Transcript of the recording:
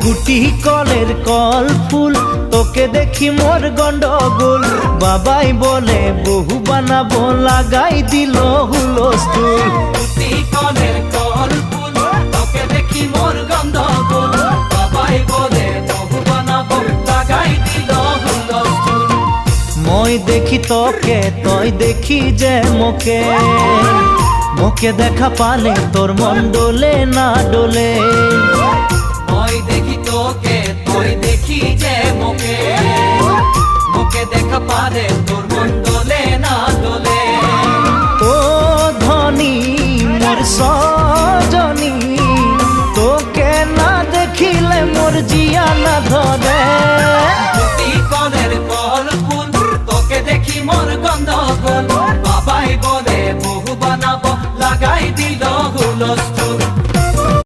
গুটি কলের কল ফুল, তোকে দেখি মোর গন্ডগোল। বাবাই বলে বহু বানাবো, লাগাই দিল হুলস্থুল। গুটি কলের কল ফুল, তোকে দেখি মোর গন্ডগোল। বাবাই বলে বহু বানাবো, লাগাই দিল হুলস্থুল। মই দেখি তোকে, তই দেখি যে মোকে, মোকে দেখা পালে তোর মন ডোলে না ডোলে। মই দেখি তোকে, তুই দেখি যে মোকে, মোকে দেখা পারে তোর মন দোলে না দোলে। ও ধনী মোর সজনী, তোকে না দেখিলে মোর জিয়া না ধরে।